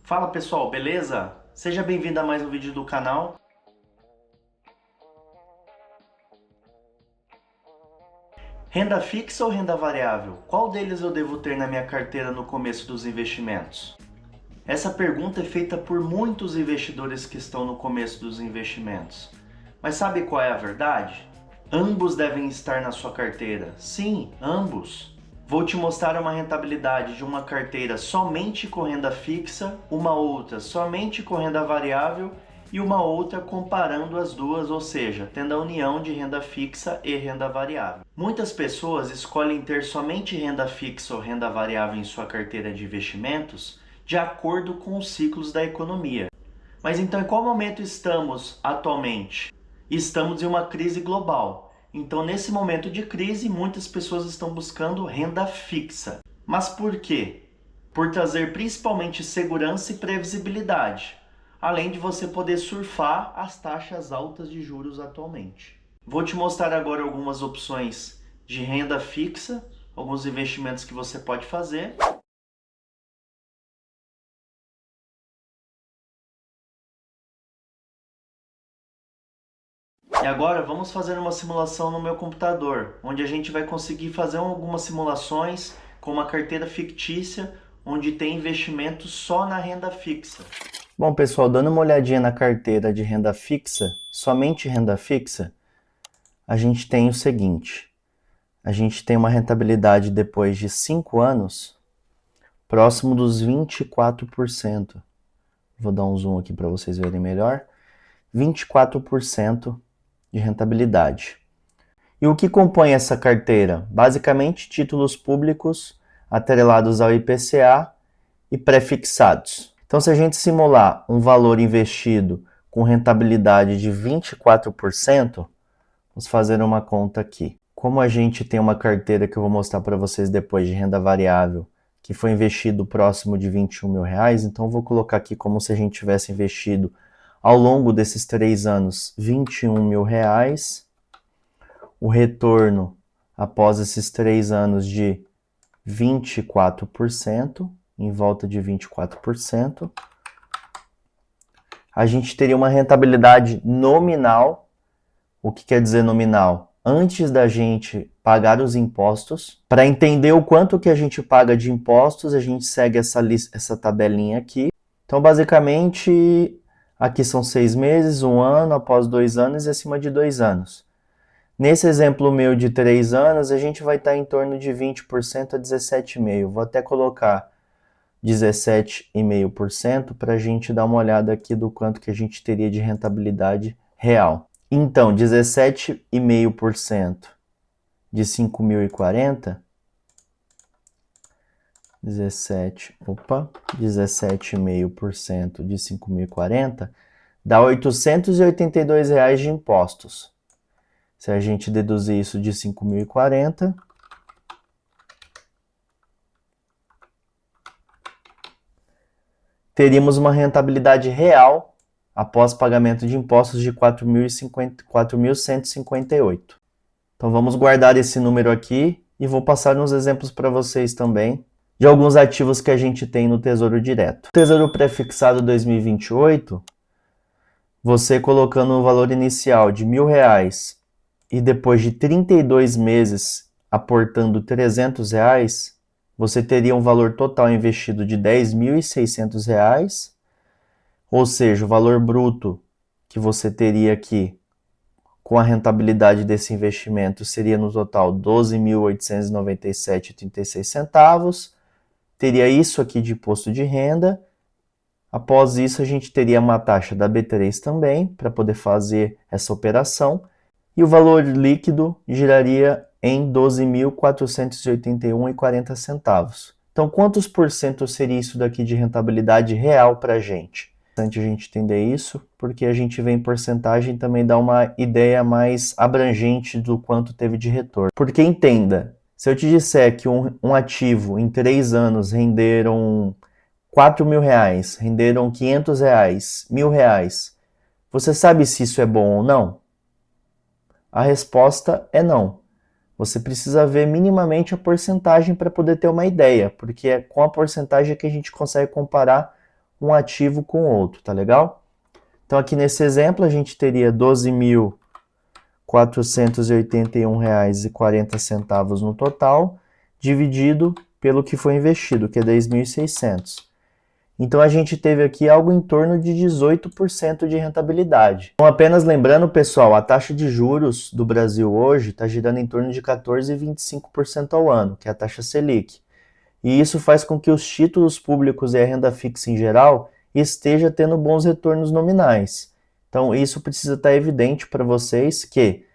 Fala pessoal, beleza? Seja bem-vindo a mais um vídeo do canal. Renda fixa ou renda variável? Qual deles eu devo ter na minha carteira no começo dos investimentos? Essa pergunta é feita por muitos investidores que estão no começo dos investimentos. Mas sabe qual é a verdade? Ambos devem estar na sua carteira. Sim, ambos. Vou te mostrar uma rentabilidade de uma carteira somente com renda fixa, uma outra somente com renda variável e uma outra comparando as duas, ou seja, tendo a união de renda fixa e renda variável. Muitas pessoas escolhem ter somente renda fixa ou renda variável em sua carteira de investimentos de acordo com os ciclos da economia. Mas então, em qual momento estamos atualmente? Estamos em uma crise global. Então, nesse momento de crise, muitas pessoas estão buscando renda fixa. Mas por quê? Por trazer principalmente segurança e previsibilidade, além de você poder surfar as taxas altas de juros atualmente. Vou te mostrar agora algumas opções de renda fixa, alguns investimentos que você pode fazer. E agora vamos fazer uma simulação no meu computador, onde a gente vai conseguir fazer algumas simulações com uma carteira fictícia, onde tem investimento só na renda fixa. Bom, pessoal, dando uma olhadinha na carteira de renda fixa, somente renda fixa, a gente tem o seguinte: a gente tem uma rentabilidade depois de 5 anos próximo dos 24%. Vou dar um zoom aqui para vocês verem melhor. 24% de rentabilidade. E o que compõe essa carteira? Basicamente, títulos públicos atrelados ao IPCA e pré-fixados. Então, se a gente simular um valor investido com rentabilidade de 24%, vamos fazer uma conta aqui. Como a gente tem uma carteira que eu vou mostrar para vocês depois de renda variável, que foi investido próximo de R$21 mil, então eu vou colocar aqui como se a gente tivesse investido ao longo desses 3 anos R$21 mil, o retorno após esses 3 anos de 24%, em volta de 24%, a gente teria uma rentabilidade nominal. O que quer dizer nominal? Antes da gente pagar os impostos. Para entender o quanto que a gente paga de impostos, a gente segue essa tabelinha aqui. Então, basicamente, aqui são 6 meses, 1 ano, após 2 anos e acima de 2 anos. Nesse exemplo meu de 3 anos, a gente vai estar em torno de 20% a 17,5%. Vou até colocar 17,5% para a gente dar uma olhada aqui do quanto que a gente teria de rentabilidade real. Então, 17,5% de 5.040, 17,5% de 5.040 dá R$ 882 de impostos. Se a gente deduzir isso de 5.040, teríamos uma rentabilidade real após pagamento de impostos de 4.158. Então vamos guardar esse número aqui e vou passar uns exemplos para vocês também de alguns ativos que a gente tem no Tesouro Direto. Tesouro Prefixado 2028, você colocando o valor inicial de R$1.000 e depois de 32 meses aportando R$300, você teria um valor total investido de R$10.600, ou seja, o valor bruto que você teria aqui com a rentabilidade desse investimento seria no total R$ 12.897,36. Teria isso aqui de imposto de renda. Após isso, a gente teria uma taxa da B3 também, para poder fazer essa operação. E o valor líquido giraria em 12.481,40. Então, quantos por cento seria isso daqui de rentabilidade real para a gente? É importante a gente entender isso, porque a gente vê em porcentagem também dá uma ideia mais abrangente do quanto teve de retorno. Porque entenda, se eu te disser que um ativo em 3 anos renderam R$4.000, renderam R$500, R$1.000, você sabe se isso é bom ou não? A resposta é não. Você precisa ver minimamente a porcentagem para poder ter uma ideia, porque é com a porcentagem que a gente consegue comparar um ativo com outro, tá legal? Então aqui nesse exemplo a gente teria R$ 12.481,40 no total, dividido pelo que foi investido, que é 10.600. Então a gente teve aqui algo em torno de 18% de rentabilidade. Então apenas lembrando, pessoal, a taxa de juros do Brasil hoje está girando em torno de 14,25% ao ano, que é a taxa Selic. E isso faz com que os títulos públicos e a renda fixa em geral esteja tendo bons retornos nominais. Então isso precisa estar evidente para vocês que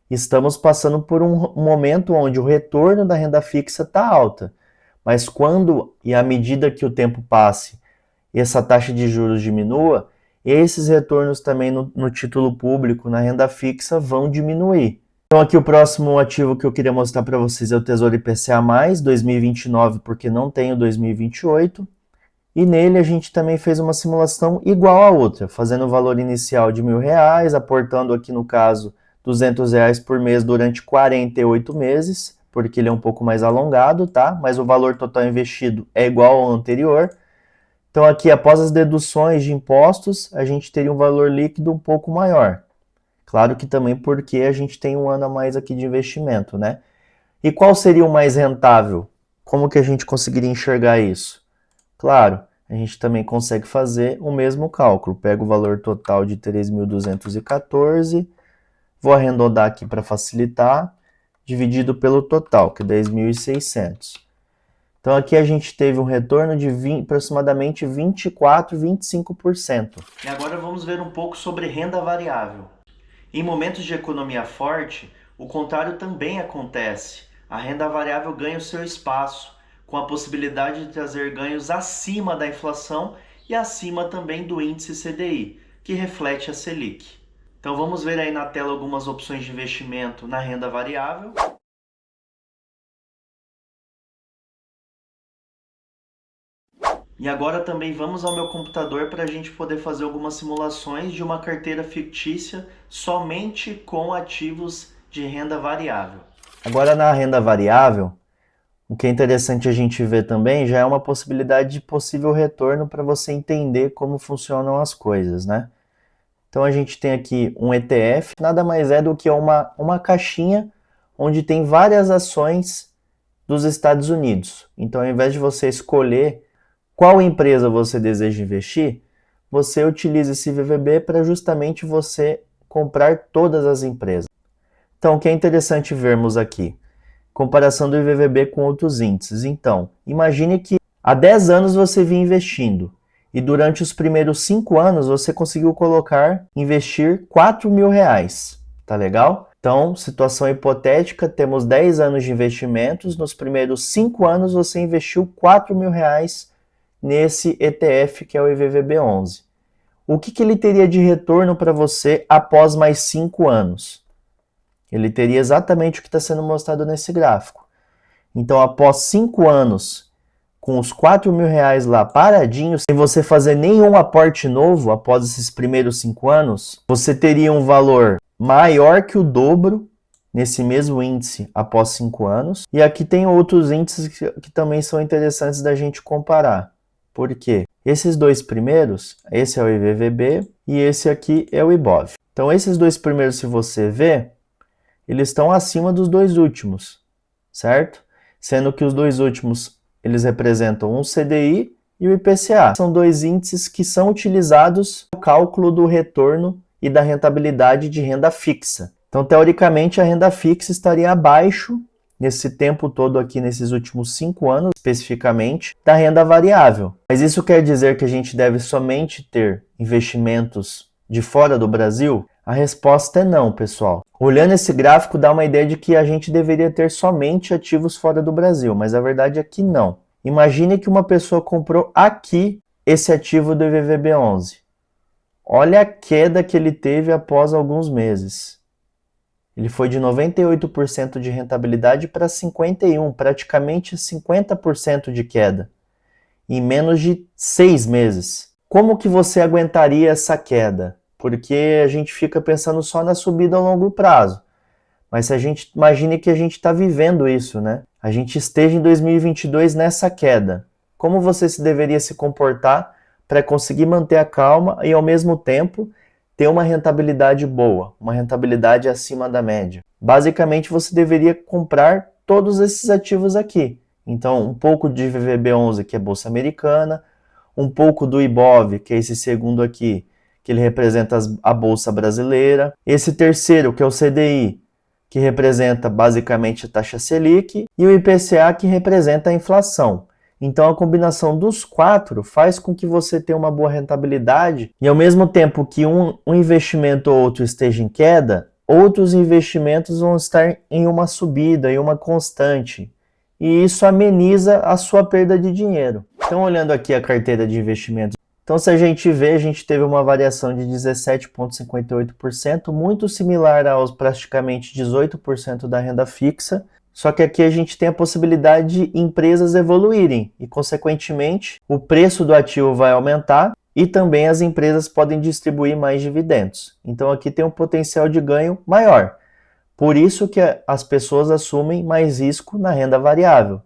estamos passando por um momento onde o retorno da renda fixa está alta. Mas quando e à medida que o tempo passe, essa taxa de juros diminua, esses retornos também no título público, na renda fixa, vão diminuir. Então aqui o próximo ativo que eu queria mostrar para vocês é o Tesouro IPCA+, 2029, porque não tem o 2028. E nele a gente também fez uma simulação igual à outra, fazendo o valor inicial de R$ 1.000, aportando aqui no caso R$ 200 por mês durante 48 meses, porque ele é um pouco mais alongado, tá? Mas o valor total investido é igual ao anterior. Então aqui, após as deduções de impostos, a gente teria um valor líquido um pouco maior. Claro que também porque a gente tem um ano a mais aqui de investimento, né? E qual seria o mais rentável? Como que a gente conseguiria enxergar isso? Claro, a gente também consegue fazer o mesmo cálculo. Pego o valor total de 3.214, vou arredondar aqui para facilitar, dividido pelo total, que é 10.600. Então aqui a gente teve um retorno de aproximadamente 24, 25%. E agora vamos ver um pouco sobre renda variável. Em momentos de economia forte, o contrário também acontece. A renda variável ganha o seu espaço, com a possibilidade de trazer ganhos acima da inflação e acima também do índice CDI, que reflete a Selic. Então vamos ver aí na tela algumas opções de investimento na renda variável. E agora também vamos ao meu computador para a gente poder fazer algumas simulações de uma carteira fictícia somente com ativos de renda variável. Agora na renda variável, o que é interessante a gente ver também já é uma possibilidade de possível retorno para você entender como funcionam as coisas, né? Então a gente tem aqui um ETF, nada mais é do que uma caixinha onde tem várias ações dos Estados Unidos. Então ao invés de você escolher qual empresa você deseja investir, você utiliza esse VVB para justamente você comprar todas as empresas. Então, o que é interessante vermos aqui? Comparação do IVVB com outros índices. Então, imagine que há 10 anos você vinha investindo e durante os primeiros 5 anos você conseguiu investir R$ 4.000. Tá legal? Então, situação hipotética, temos 10 anos de investimentos, nos primeiros 5 anos você investiu R$ 4.000 nesse ETF que é o IVVB11. O que ele teria de retorno para você após mais 5 anos? Ele teria exatamente o que está sendo mostrado nesse gráfico. Então, após 5 anos, com os R$ 4.000 lá paradinhos, sem você fazer nenhum aporte novo após esses primeiros 5 anos, você teria um valor maior que o dobro nesse mesmo índice após 5 anos. E aqui tem outros índices que também são interessantes da gente comparar. Por quê? Esses dois primeiros, esse é o IVVB e esse aqui é o IBOV. Então, esses dois primeiros, se você ver, eles estão acima dos dois últimos, certo? Sendo que os dois últimos, eles representam um CDI e o IPCA. São dois índices que são utilizados no cálculo do retorno e da rentabilidade de renda fixa. Então, teoricamente, a renda fixa estaria abaixo, nesse tempo todo aqui, nesses últimos 5 anos, especificamente, da renda variável. Mas isso quer dizer que a gente deve somente ter investimentos de fora do Brasil? A resposta é não, pessoal. Olhando esse gráfico, dá uma ideia de que a gente deveria ter somente ativos fora do Brasil, mas a verdade é que não. Imagine que uma pessoa comprou aqui esse ativo do IVVB11. Olha a queda que ele teve após alguns meses. Ele foi de 98% de rentabilidade para 51%, praticamente 50% de queda, em menos de 6 meses. Como que você aguentaria essa queda? Porque a gente fica pensando só na subida a longo prazo. Mas se a gente imagine que a gente está vivendo isso, né? A gente esteja em 2022 nessa queda. Como você deveria se comportar para conseguir manter a calma e ao mesmo tempo ter uma rentabilidade boa, uma rentabilidade acima da média. Basicamente, você deveria comprar todos esses ativos aqui. Então, um pouco de VVB11, que é Bolsa Americana, um pouco do IBOV, que é esse segundo aqui, que ele representa a Bolsa Brasileira. Esse terceiro, que é o CDI, que representa basicamente a taxa Selic, e o IPCA, que representa a inflação. Então, a combinação dos quatro faz com que você tenha uma boa rentabilidade e, ao mesmo tempo que um investimento ou outro esteja em queda, outros investimentos vão estar em uma subida, em uma constante. E isso ameniza a sua perda de dinheiro. Então, olhando aqui a carteira de investimentos, então se a gente vê, a gente teve uma variação de 17,58%, muito similar aos praticamente 18% da renda fixa, só que aqui a gente tem a possibilidade de empresas evoluírem e, consequentemente, o preço do ativo vai aumentar e também as empresas podem distribuir mais dividendos. Então aqui tem um potencial de ganho maior. Por isso que as pessoas assumem mais risco na renda variável.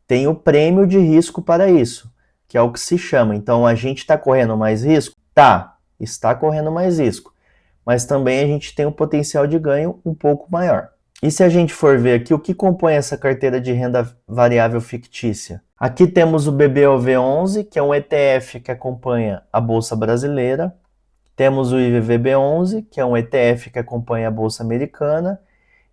Tem o prêmio de risco para isso, que é o que se chama. Então a gente está correndo mais risco? Tá, está correndo mais risco. Mas também a gente tem um potencial de ganho um pouco maior. E se a gente for ver aqui o que compõe essa carteira de renda variável fictícia? Aqui temos o BBOV11, que é um ETF que acompanha a Bolsa Brasileira. Temos o IVVB11, que é um ETF que acompanha a Bolsa Americana.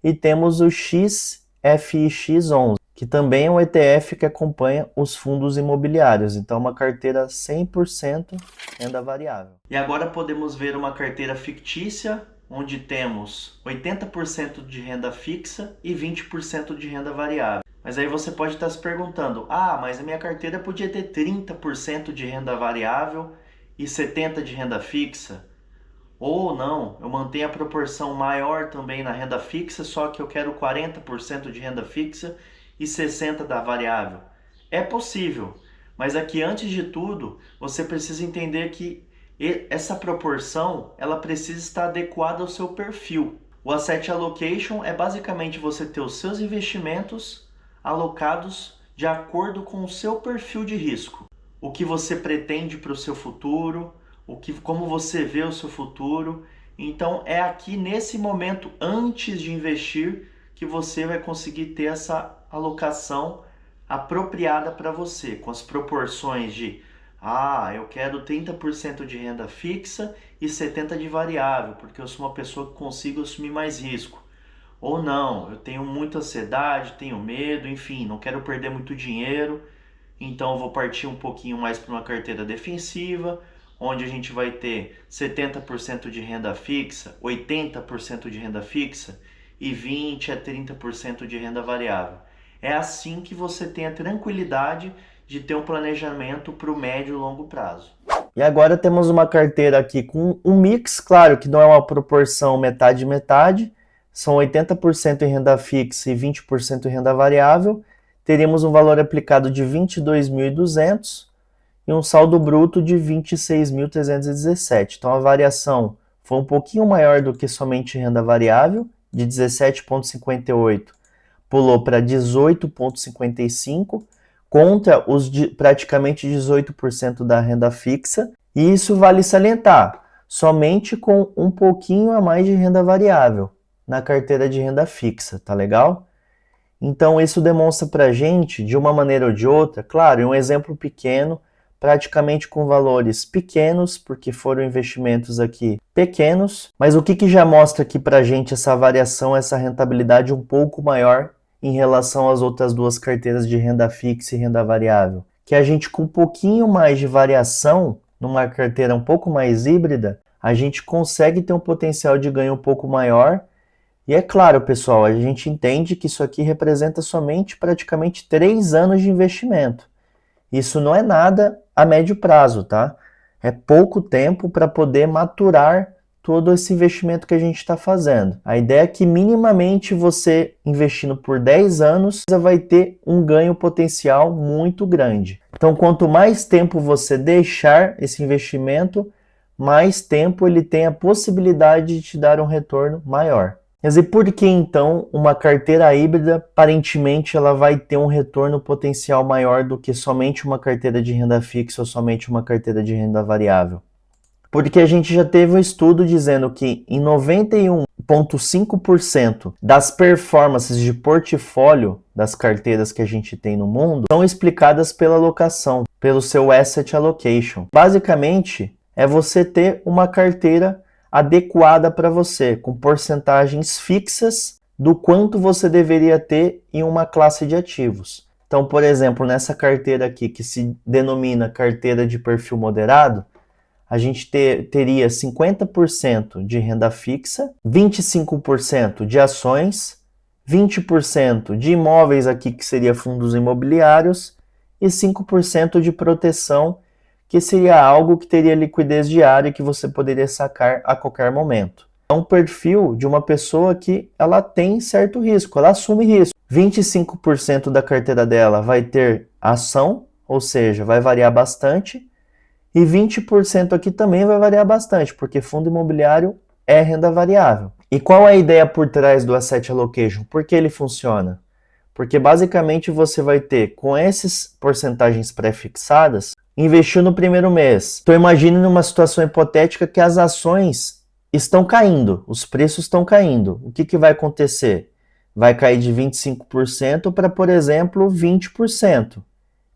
E temos o XFIX11, que também é um ETF que acompanha os fundos imobiliários. Então, uma carteira 100% renda variável. E agora podemos ver uma carteira fictícia, onde temos 80% de renda fixa e 20% de renda variável. Mas aí você pode estar se perguntando, mas a minha carteira podia ter 30% de renda variável e 70% de renda fixa? Ou não, eu mantenho a proporção maior também na renda fixa, só que eu quero 40% de renda fixa e 60% da variável. É possível, mas aqui antes de tudo, você precisa entender que essa proporção ela precisa estar adequada ao seu perfil. O Asset Allocation é basicamente você ter os seus investimentos alocados de acordo com o seu perfil de risco. O que você pretende para o seu futuro, como você vê o seu futuro. Então é aqui nesse momento, antes de investir, que você vai conseguir ter essa alocação apropriada para você, com as proporções de eu quero 30% de renda fixa e 70% de variável, porque eu sou uma pessoa que consigo assumir mais risco. Ou não, eu tenho muita ansiedade, tenho medo, enfim, não quero perder muito dinheiro, então eu vou partir um pouquinho mais para uma carteira defensiva, onde a gente vai ter 70% de renda fixa, 80% de renda fixa e 20% a 30% de renda variável. É assim que você tem a tranquilidade de ter um planejamento para o médio e longo prazo. E agora temos uma carteira aqui com um mix, claro que não é uma proporção metade-metade, são 80% em renda fixa e 20% em renda variável. Teríamos um valor aplicado de 22.200 e um saldo bruto de 26.317. Então a variação foi um pouquinho maior do que somente renda variável, de 17,58 pulou para 18,55 contra os praticamente 18% da renda fixa. E isso vale salientar, somente com um pouquinho a mais de renda variável na carteira de renda fixa, tá legal? Então isso demonstra pra gente, de uma maneira ou de outra, claro, em um exemplo pequeno, praticamente com valores pequenos, porque foram investimentos aqui pequenos, mas o que já mostra aqui pra gente essa variação, essa rentabilidade um pouco maior em relação às outras duas carteiras de renda fixa e renda variável? Que a gente com um pouquinho mais de variação, numa carteira um pouco mais híbrida, a gente consegue ter um potencial de ganho um pouco maior. E é claro, pessoal, a gente entende que isso aqui representa somente praticamente 3 anos de investimento. Isso não é nada a médio prazo, tá? É pouco tempo para poder maturar todo esse investimento que a gente está fazendo. A ideia é que minimamente você investindo por 10 anos, você vai ter um ganho potencial muito grande. Então, quanto mais tempo você deixar esse investimento, mais tempo ele tem a possibilidade de te dar um retorno maior. Mas e por que então uma carteira híbrida, aparentemente, ela vai ter um retorno potencial maior do que somente uma carteira de renda fixa ou somente uma carteira de renda variável? Porque a gente já teve um estudo dizendo que em 91,5% das performances de portfólio das carteiras que a gente tem no mundo são explicadas pela alocação, pelo seu asset allocation. Basicamente, é você ter uma carteira adequada para você, com porcentagens fixas do quanto você deveria ter em uma classe de ativos. Então, por exemplo, nessa carteira aqui, que se denomina carteira de perfil moderado, a gente teria 50% de renda fixa, 25% de ações, 20% de imóveis aqui, que seria fundos imobiliários, e 5% de proteção, que seria algo que teria liquidez diária e que você poderia sacar a qualquer momento. É um perfil de uma pessoa que ela tem certo risco, ela assume risco. 25% da carteira dela vai ter ação, ou seja, vai variar bastante, e 20% aqui também vai variar bastante, porque fundo imobiliário é renda variável. E qual é a ideia por trás do Asset Allocation? Por que ele funciona? Porque basicamente você vai ter, com essas porcentagens pré-fixadas, investiu no primeiro mês. Então imagine numa situação hipotética que as ações estão caindo, os preços estão caindo. O que vai acontecer? Vai cair de 25% para, por exemplo, 20%.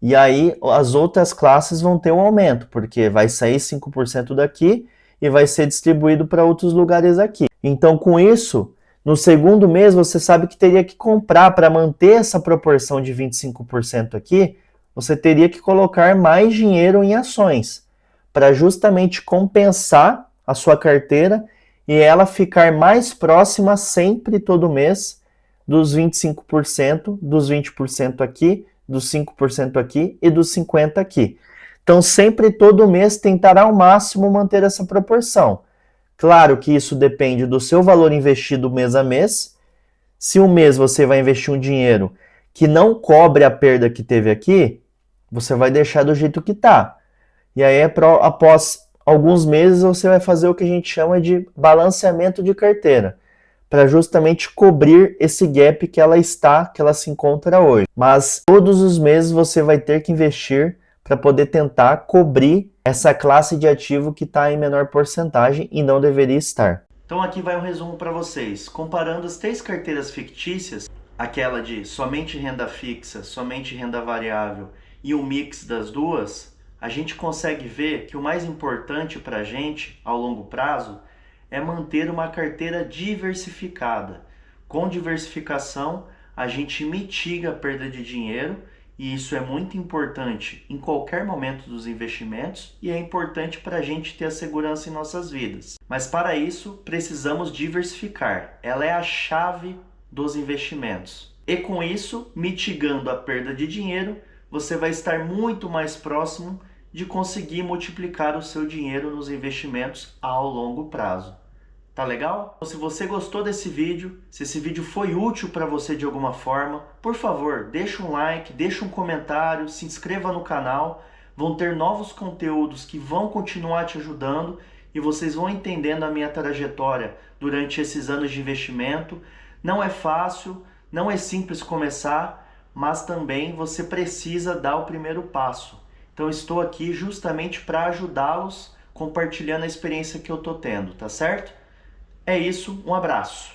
E aí as outras classes vão ter um aumento, porque vai sair 5% daqui e vai ser distribuído para outros lugares aqui. Então, com isso, no segundo mês, você sabe que teria que comprar para manter essa proporção de 25% aqui, você teria que colocar mais dinheiro em ações, para justamente compensar a sua carteira e ela ficar mais próxima sempre, todo mês, dos 25%, dos 20% aqui, dos 5% aqui e dos 50% aqui. Então, sempre, todo mês, tentar ao máximo manter essa proporção. Claro que isso depende do seu valor investido mês a mês. Se um mês você vai investir um dinheiro que não cobre a perda que teve aqui, você vai deixar do jeito que está. E aí, após alguns meses, você vai fazer o que a gente chama de balanceamento de carteira, para justamente cobrir esse gap que ela se encontra hoje. Mas todos os meses você vai ter que investir para poder tentar cobrir essa classe de ativo que está em menor porcentagem e não deveria estar. Então aqui vai um resumo para vocês. Comparando as 3 carteiras fictícias, aquela de somente renda fixa, somente renda variável e um mix das duas, a gente consegue ver que o mais importante para a gente, ao longo prazo, é manter uma carteira diversificada. Com diversificação, a gente mitiga a perda de dinheiro e isso é muito importante em qualquer momento dos investimentos e é importante para a gente ter a segurança em nossas vidas. Mas para isso, precisamos diversificar. Ela é a chave dos investimentos. E com isso, mitigando a perda de dinheiro, você vai estar muito mais próximo de conseguir multiplicar o seu dinheiro nos investimentos ao longo prazo. Tá legal? Então, se você gostou desse vídeo, se esse vídeo foi útil para você de alguma forma, por favor, deixa um like, deixa um comentário, se inscreva no canal. Vão ter novos conteúdos que vão continuar te ajudando e vocês vão entendendo a minha trajetória durante esses anos de investimento. Não é fácil, não é simples começar, mas também você precisa dar o primeiro passo. Então estou aqui justamente para ajudá-los, compartilhando a experiência que eu estou tendo, tá certo? É isso, um abraço.